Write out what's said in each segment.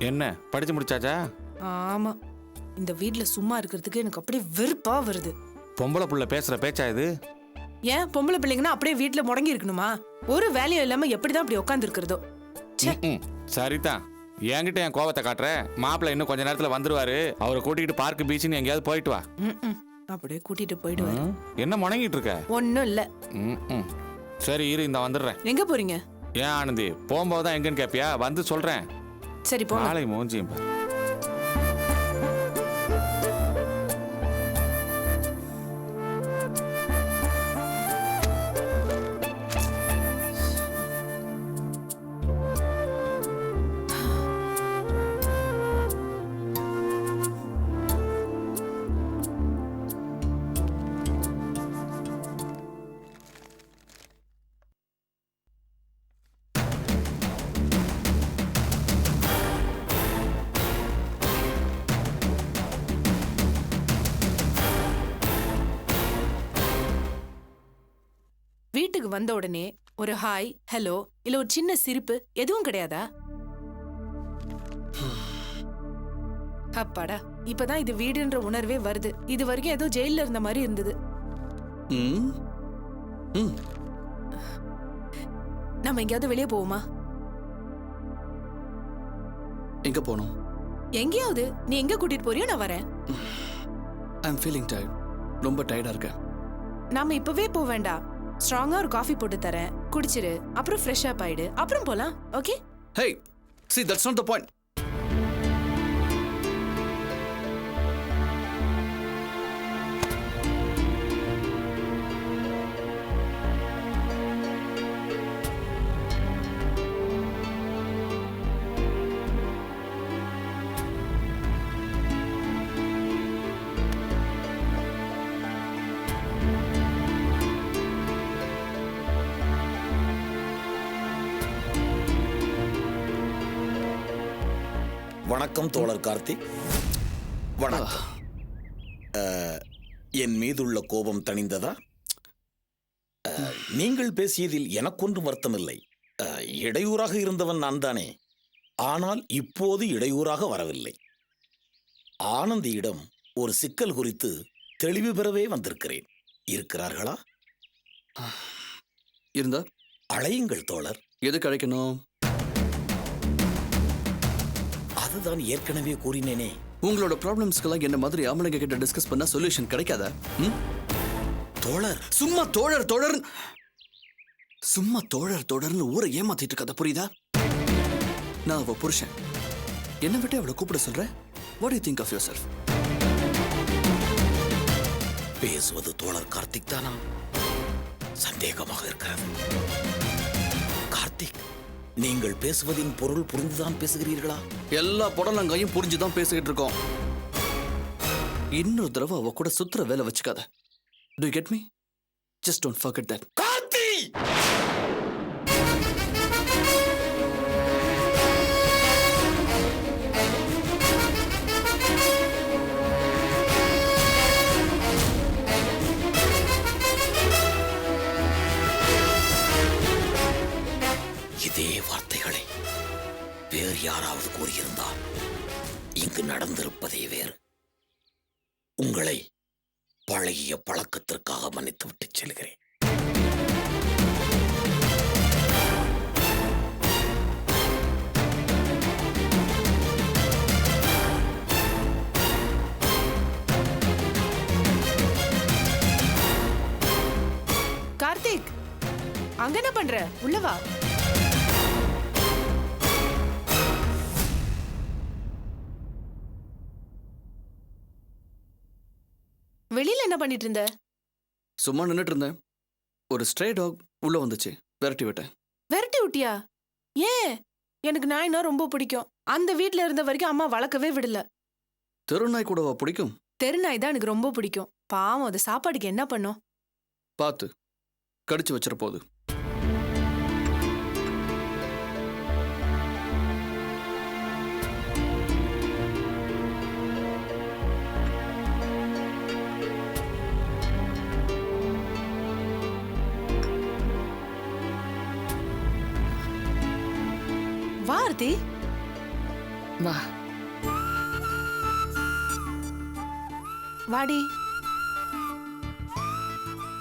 என்ன படிச்சு முடிச்சாச்சா? ஆமா, இந்த வீட்ல சும்மா இருக்கிறதுக்கு எனக்கு அப்படியே வெறுப்பா வருது. பொம்பளை புள்ள பேசுற பேச்சா இது? ஏன் பொம்பளை பிள்ளைங்கன்னா அப்படியே வீட்ல முடங்கி இருக்கணுமா? ஒரு வேலையும் இல்லாம எப்படிதான் அப்படி உட்கார்ந்து இருக்கிறதோ? சரிதான், என்கிட்ட என் கோவத்தை காட்டுற. மாப்பிள்ள இன்னும் கொஞ்ச நேரத்துல வந்துருவாரு. அவரை கூட்டிகிட்டு பார்க் பீச்சுன்னு எங்கேயாவது போயிட்டு வா. அப்படியே கூட்டிட்டு போயிடுவாரு. என்ன முணங்கிட்டு இருக்க? ஒன்னும் இல்ல. சரி இரு, இந்த வந்துடுறேன். எங்க போறீங்க? ஏன் ஆனந்தி, போகும்போதுதான் எங்கன்னு கேப்பியா? வந்து சொல்றேன். சரி போங்க. நாளை மூஞ்சியும். வீட்டுக்கு வந்த உடனே ஒரு ஹாய், ஹலோ இல்ல ஒரு சின்ன சிரிப்பு எதுவும் கிடையாதா? அப்பாடா, இப்பதான் இது வீடுன்ற உணர்வே வருது. இது வரைக்கும் ஏதோ ஜெயில இருந்த மாதிரி இருந்தது. நம்ம எங்கேயாவது வெளியே போவோமா? எங்க போனோம்? எங்கேயாவது. நீ எங்க கூட்டிட்டு போறியோ நான் வரேன். ஐ அம் ஃபீலிங் டயர்ட். ரொம்ப டயர்டா இருக்கேன். நாம இப்பவே போக வேண்டாம். ஸ்ட்ராங்கா ஒரு காஃபி போட்டு தரேன், குடிச்சிரு. அப்புறம் ஃப்ரெஷ் அப் ஆயிடு, அப்புறம் போலாம். Okay? Hey, see that's not the point. வணக்கம் தோழர் கார்த்திக். வணக்கம். என் மீதுள்ள கோபம் தணிந்ததா? நீங்கள் பேசியதில் எனக்கொன்றும் வருத்தமில்லை. இடையூறாக இருந்தவன் நான் தானே. ஆனால் இப்போது இடையூறாக வரவில்லை. ஆனந்தியிடம் ஒரு சிக்கல் குறித்து தெளிவு பெறவே வந்திருக்கிறேன். இருக்கிறார்களா? இருந்தா அழையுங்கள் தோழர். எதுக்கு அழைக்கணும்? அதுதான் ஏற்கனவே கூறினேனே. உங்களோட ப்ராப்ளம்ஸ்க்கெல்லாம் என்ன மாதிரி ஆம்பளைங்க கிட்ட டிஸ்கஸ் பண்ணா சொல்யூஷன் கிடைக்காதா? தோழர், சும்மா தோழர் தோழர் சும்மா தோழர் தோழர்னு ஊரை ஏமாத்திட்டு இருக்காத, புரியுதா? நான் அவ புருஷன். என்ன விட்டு அவளை கூப்பிட சொல்றேன். What do you think of yourself? பேசுவது தோழர் கார்த்திக் தானா? சந்தேகமாக இருக்கிறது. கார்த்திக், நீங்கள் பேசுவதின் பொருள் புரிந்துதான் பேசுகிறீர்களா? எல்லா புடலங்காயும் புரிஞ்சுதான் பேசிக்கிட்டு இருக்கோம். இன்னொரு தடவை அவ கூட சுத்துற வேலை வச்சுக்காத. Do you get me? Just don't forget that. Karthi! இதே வார்த்தைகளை வேறு யாராவது கூறியிருந்தால் இங்கு நடந்திருப்பதே வேறு. உங்களை பழகிய பழக்கத்திற்காக மன்னித்து விட்டு செல்கிறேன். கார்த்திக், அங்க என்ன பண்ற? உள்ள வா. வெளியில என்ன பண்ணிட்டு இருந்த? சும்மா நின்னுட்டு இருந்தேன். ஒரு ஸ்ட்ரே டாக் உள்ள வந்துச்சு, விரட்டி விட்டேன். விரட்டி விட்டியா? ஏன்? எனக்கு நாய்னா ரொம்ப பிடிக்கும். அந்த வீட்ல இருந்த வரைக்கும் அம்மா வளர்க்கவே விடல. தெருநாய் கூடவா பிடிக்கும்? தெருநாய் தான் எனக்கு ரொம்ப பிடிக்கும். பாவம், அது சாப்பாடுக்கு என்ன பண்ணும்? பார்த்து கடிச்சு வச்சிட போகுது. வா ஆர்த்தி. வா. வாடி.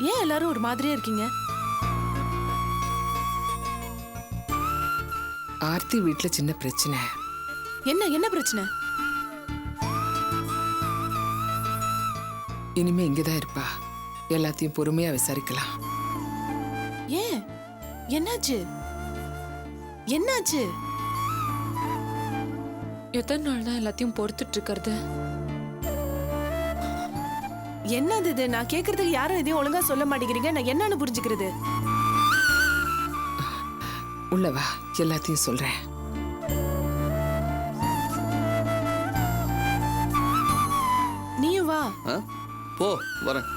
ஏன் எல்லாரும் ஒரு மாதிரியா இருக்கீங்க? ஆர்த்தி வீட்ல சின்ன பிரச்சனை. என்ன பிரச்சனை? இனிமே இங்கதான் இருப்பா. எல்லாத்தையும் பொறுமையா விசாரிக்கலாம். ஏன்? என்னாச்சு? என்னாச்சு? எத்தனை நாள் தான் எல்லாத்தையும் பொறுத்துட்டு இருக்கிறது? என்னது இது? நான் கேக்குறதுக்கு யாரும் எதையும் ஒழுங்கா சொல்ல மாட்டேங்கிறீங்க. நான் என்னன்னு புரிஞ்சுக்கிறது? உள்ள வா, எல்லாத்தையும் சொல்றேன். நீயும் வா. ஆ? போ வரேன்.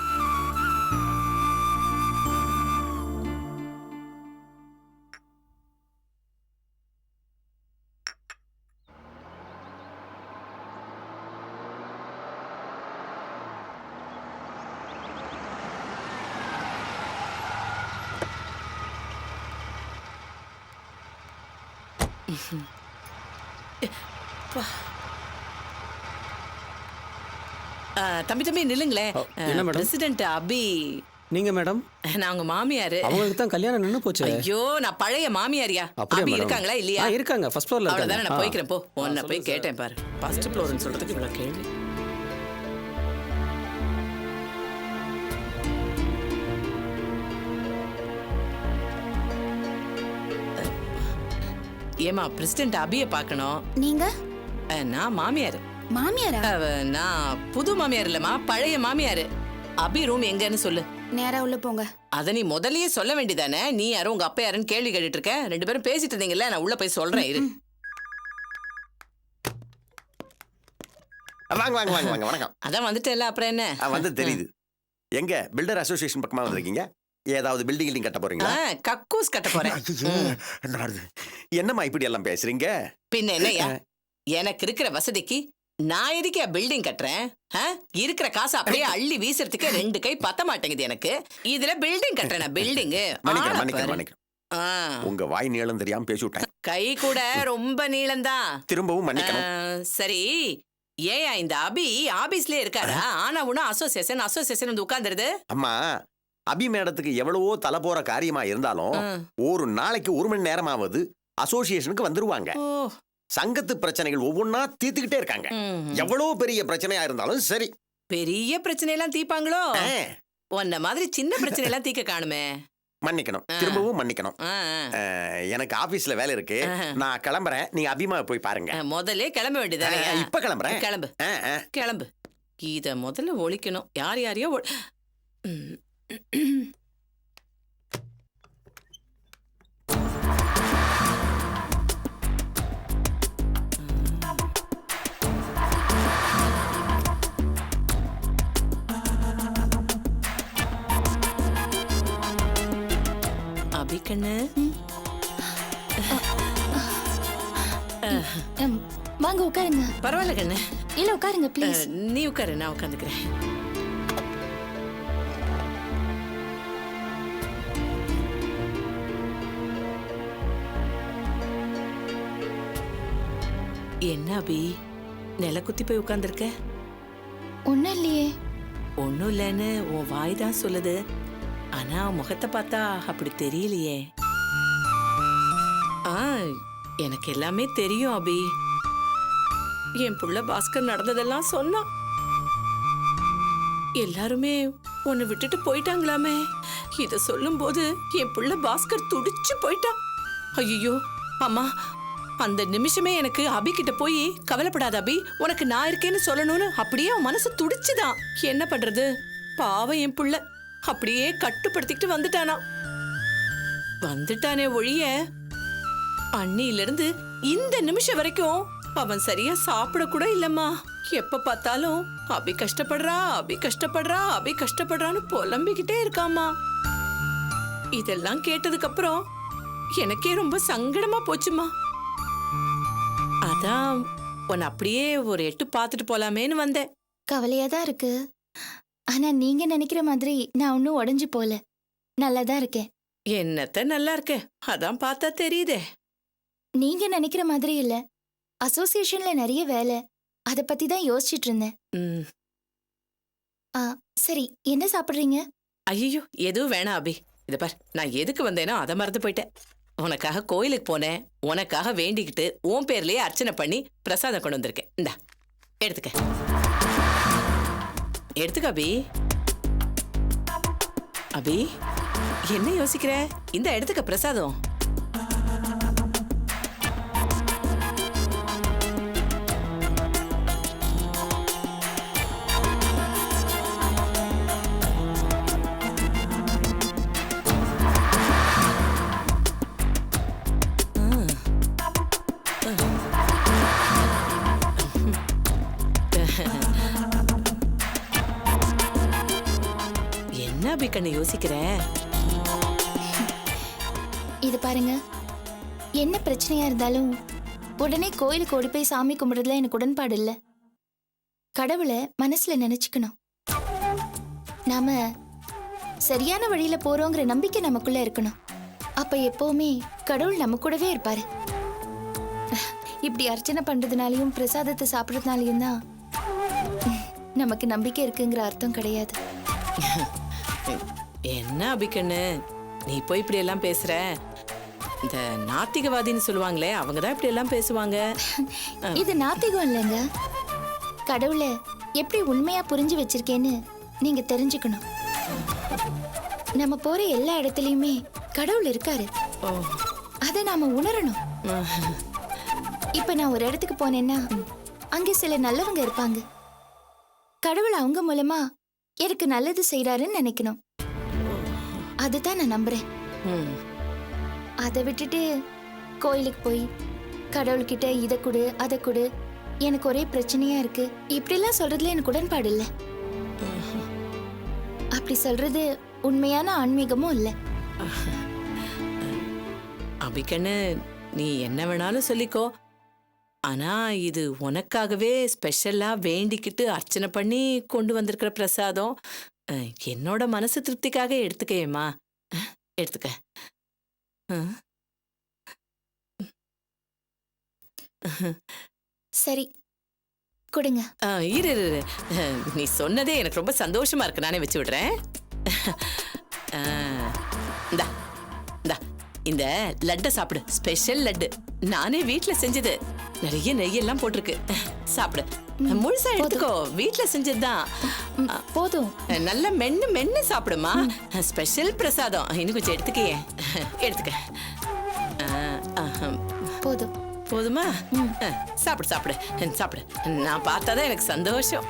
தம்பி நில்லுங்களேன். என்ன மேடம்? பிரசிடென்ட் அபி. நீங்க மேடம்? நான் உங்க மாமியாரு. அவங்களுக்கு தான் கல்யாணம் நின்னு போச்சு. ஐயோ, நான் பழைய மாமியாரியா? அப்படியா அபி மேடம்? இருக்காங்களா இல்லையா? இருக்காங்க, ஃபர்ஸ்ட் ஃப்ளோர்ல இருக்காங்க. அவ்வளவுதானே, நான் போய்க்கிறேன். போ, உன்னை போய் கேட்டேன் பாரு. ஃபர்ஸ்ட் ஃப்ளோர்னு சொல்றதுக்கு இவ்வளவு கேள்வி. ஏமா, பிரசிடென்ட் அபிய பார்க்கணும். நீங்க? நான் மாமியாரு. மாமியாரா? நான் புது மாமியார் இல்லம்மா, பழைய மாமியாரு. அபி ரூம் எங்கன்னு சொல்லு. நேரா உள்ள போங்க. அத நீ முதல்லயே சொல்ல வேண்டியதானே? நீ யாரும் உங்க அப்பா யாருன்னு கேள்வி கேட்டுட்டு இருக்க. ரெண்டு பேரும் பேசிட்டு இருந்தீங்கல்ல, நான் உள்ள போய் சொல்றேன் இரு. வாங்க வாங்க வாங்க வாங்க. வணக்கம். அதான் வந்துட்டேல்ல, அப்புறம் என்ன? வந்து தெரியுது. எங்க பில்டர் அசோசியேஷன் பக்கமா வந்திருக்கீங்க? ஏதாவது பில்டிங் கட்ட போறீங்களா? கக்கூஸ் கட்ட போறேன். என்னம்மா இப்படி எல்லாம் பேசுறீங்க? பின்ன என்னையா, எனக்கு இருக்கிற வசதிக்கு நான் எதுக்கு பில்டிங் கட்டுறேன்? இருக்கிற காசு அப்படியே அள்ளி வீசுறதுக்கு ரெண்டு கை பத்த மாட்டேங்குது எனக்கு. இதுல பில்டிங் கட்டுறேன். பில்டிங் உங்க வாய் நீளம் தெரியாம பேசி விட்டேன். கை கூட ரொம்ப நீளம்தான். திரும்பவும் மன்னிக்கணும். சரி, ஏயா இந்த அபி ஆபீஸ்லயே இருக்காரா? ஆனா உன அசோசியேஷன் வந்து உட்கார்ந்துருது. அம்மா, அபி மேடத்துக்கு எவ்வளவோ தலை போற காரியமா இருந்தாலும் ஒரு நாளைக்கு 1 மணி நேரமாவது அசோசியேஷனுக்கு வந்துருவாங்க. சங்கத்து பிரச்சனைகள் ஒவ்வொன்னா தீர்த்துக்கிட்டே இருக்காங்க. எவ்வளவு பெரிய பிரச்சனையா இருந்தாலும் சரி. பெரிய பிரச்சனை எல்லாம் தீர்ப்பாங்களோ? உன்ன மாதிரி சின்ன பிரச்சனை எல்லாம் தீர்க்க காணுமே. மன்னிக்கணும், திரும்பவும் மன்னிக்கணும். எனக்கு ஆபீஸ்ல வேலை இருக்கு, நான் கிளம்புறேன். நீ அபிமா போய் பாருங்க. முதல்ல கிளம்ப வேண்டியதானே? இப்ப கிளம்புறேன். கிளம்பு கிளம்பு. இத முதல்ல ஒழிக்கணும். யாரையோ அபிக்கண்ணு, வாங்க உட்காருங்க. பரவாயில்ல கண்ணு. இல்ல உட்காருங்க ப்ளீஸ். நீ உட்காரு, நான் உட்காந்துக்கிறேன். என்ன அபி, நில குத்தி போய் உட்கார்ந்துருக்க? ஒண்ணும் இல்லையே. ஒன்னும் இல்லைன்னு உன் வாய் தான் சொல்லுது. ஆனா முகத்தை பார்த்தா அப்படி தெரியலையே. எனக்கு எல்லாமே தெரியும் அபி. என் புள்ள பாஸ்கர் நடந்ததெல்லாம் சொன்னான். எல்லாருமே உன்னை விட்டுட்டு போயிட்டாங்களாமே. இத சொல்லும் போது என் புள்ள பாஸ்கர் துடிச்சு போயிட்டான். ஐயோ அம்மா, அந்த நிமிஷமே எனக்கு அபி கிட்ட போய் கவலைப்படாத அபி, உனக்கு நான் இருக்கேன்னு சொல்லணும்னு அப்படியே அவன் மனசு துடிச்சுதான். என்ன பண்றது, பாவம் என் புள்ள அப்படியே கட்டுப்படுத்திக்கிட்டு வந்துட்டானே ஒழிய அன்னியில இருந்து இந்த நிமிஷம் வரைக்கும் அவன் சரியா சாப்பிட கூட இல்லம்மா. எப்ப பார்த்தாலும் அபி கஷ்டப்படுறான்னு புலம்பிக்கிட்டே இருக்காமா. இதெல்லாம் கேட்டதுக்கு அப்புறம் எனக்கே ரொம்ப சங்கடமா போச்சுமா. அதான் உன்னை அப்படியே ஒரு எட்டு பார்த்துட்டு போலாமேன்னு வந்தேன். கவலையா தான் இருக்கு. ஆனா நீங்க நினைக்கிற மாதிரி நான் ஒன்னும் உடைஞ்சு போல, நல்லாதான் இருக்கேன். என்னத்த நல்லா இருக்க, அதான் பார்த்தா தெரியுதே. நீங்க நினைக்கிற மாதிரி இல்ல, அசோசியேஷன்ல நிறைய வேலை, அத பத்தி தான் யோசிச்சிட்டு இருந்தேன். ம். சரி, என்ன சாப்பிடுறீங்க? ஐயோ எதுவும் வேணாம் அபி. இத பார், நான் எதுக்கு வந்தேனோ அதை மறந்து போயிட்டேன். உனக்காக கோயிலுக்கு போனேன், உனக்காக வேண்டிக்கிட்டு உன் பேர்லயே அர்ச்சனை பண்ணி பிரசாதம் கொண்டு வந்திருக்கேன். இந்தா எடுத்துக்க. எடுத்துக்க அபி. அபி, என்ன யோசிக்கிற? இந்த எடுத்துக்க பிரசாதம். என்ன அபி கண்ணு யோசிக்கிற? இது பாருங்க, என்ன பிரச்சனையா இருந்தாலும் உடனே கோயிலுக்கு ஓடி போய் சாமி கும்பிடுறதுல எனக்கு உடன்பாடு இல்ல. கடவுளை மனசுல நினைச்சுக்கணும். நாம சரியான வழியில போறோங்கிற நம்பிக்கை நமக்குள்ள இருக்கணும். அப்ப எப்பவுமே கடவுள் நம்ம கூடவே இருப்பாரு. இப்படி அர்ச்சனை பண்றதுனாலையும் பிரசாதத்தை சாப்பிடுறதுனாலையும் தான் நமக்கு நம்பிக்கை இருக்குங்கிற அர்த்தம் கிடையாது. என்ன அபிக்கண்ணு, நீ போய் இப்படி எல்லாம் பேசுற? இந்த நாத்திகவாதின்னு சொல்லுவாங்களே, அவங்கதான் இப்படி எல்லாம் பேசுவாங்க. இது நாத்திகம் இல்லைங்க. கடவுளை எப்படி உண்மையா புரிஞ்சு வச்சிருக்கேன்னு நீங்க தெரிஞ்சுக்கணும். நம்ம போற எல்லா இடத்துலயுமே கடவுள் இருக்காரு. அதை நாம உணரணும். இப்ப நான் ஒரு இடத்துக்கு போனேன்னா அங்க சில நல்லவங்க இருப்பாங்க. கடவுள் அவங்க மூலமா எனக்கு நல்லது செய்யறாருன்னு நினைக்கணும். அதுதான் நான் நம்புறேன். அதை விட்டுட்டு கோயிலுக்கு போய் கடவுள்கிட்ட இதை கொடு அதை கொடு, எனக்கு ஒரே பிரச்சனையா இருக்கு, இப்படிலாம் சொல்றதுல எனக்கு உடன்பாடு இல்லை. அப்படி சொல்றது உண்மையான ஆன்மீகமும் இல்லை. அபிக்கண்ணு, நீ என்ன வேணாலும் சொல்லிக்கோ. ஆனா இது உனக்காகவே ஸ்பெஷலா வேண்டிக்கிட்டு அர்ச்சனை பண்ணி கொண்டு வந்திருக்கிற பிரசாதம். என்னோட மனசு திருப்திக்காக எடுத்துக்கேம்மா, எடுத்துக்க. சரி, கொடுங்க. இரு இரு, நீ சொன்னதே எனக்கு ரொம்ப சந்தோஷமா இருக்கு. நானே வச்சு விடுறேன். இந்தா இந்தா, இந்த லட்டை சாப்பிடு. ஸ்பெஷல் லட்டு, நானே வீட்டுல செஞ்சது. நிறைய நெய்யெல்லாம் போட்டிருக்கு. சாப்பிடு, முழுசா எடுத்துக்கோ. வீட்டுல செஞ்சதுதான். போதும். நல்ல மென்னு மென்னு சாப்பிடுமா. ஸ்பெஷல் பிரசாதம். இன்னும் கொஞ்சம் எடுத்துக்கையே, எடுத்துக்க. போதும். போதுமா? சாப்பிடு சாப்பிடு சாப்பிடு. நான் பார்த்தாதான் எனக்கு சந்தோஷம்.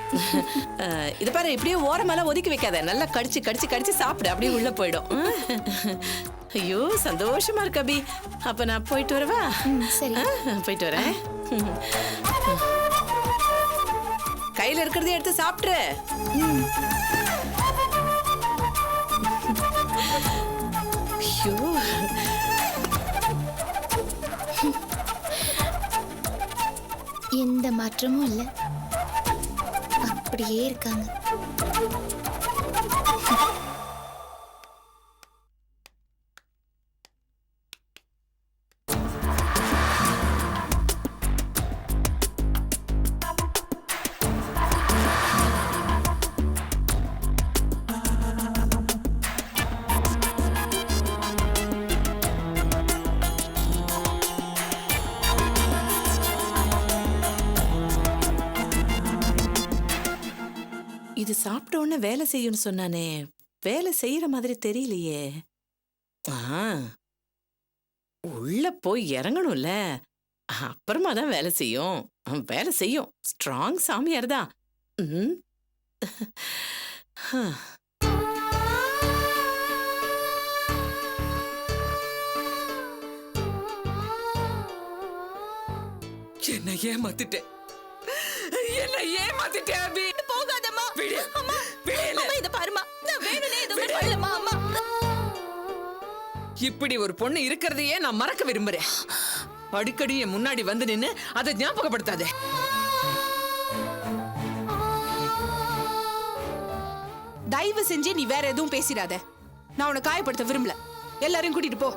இது பாரு, இப்படியே ஓரமெல்லாம் ஒதுக்கி வைக்காத. நல்லா கடிச்சு கடிச்சு கடிச்சு சாப்பிடு, அப்படியே உள்ள போயிடும். ஐயோ சந்தோஷமா இருக்கு அபி. அப்ப நான் போயிட்டு வரவா? சரி, போயிட்டு வரேன். கையில இருக்கிறதே எடுத்து சாப்பிட்ரு. ஐயோ, எந்த மாற்றமும் இல்லை, அப்படியே இருக்காங்க. இது சாப்பிட்ட உடனே வேலை செய்யும்னு சொன்னானே, வேலை செய்யற மாதிரி தெரியலையே. உள்ள போய் இறங்கணும்ல, அப்புறமா தான் வேலை செய்யும். வேலை செய்யும். ஸ்ட்ராங் சாமியார் தான். என்ன ஏமாத்திட்டேன், என்ன ஏமாத்திட்டேன் அபி. போகாதம்மா. அம்மா, இத பாருமா, நான் வேணுனே எதுவுமே பண்ணலமா. அம்மா, இப்படி ஒரு பொண்ணு இருக்கிறதையே நான் மறக்க விரும்புறேன். அடிக்கடி என் முன்னாடி வந்து நின்னு அதை ஞாபகப்படுத்தாதே. தயவு செஞ்சு நீ வேற எதுவும் பேசிடாத. நான் உன்னை காயப்படுத்த விரும்பல. எல்லாரையும் கூட்டிட்டு போ.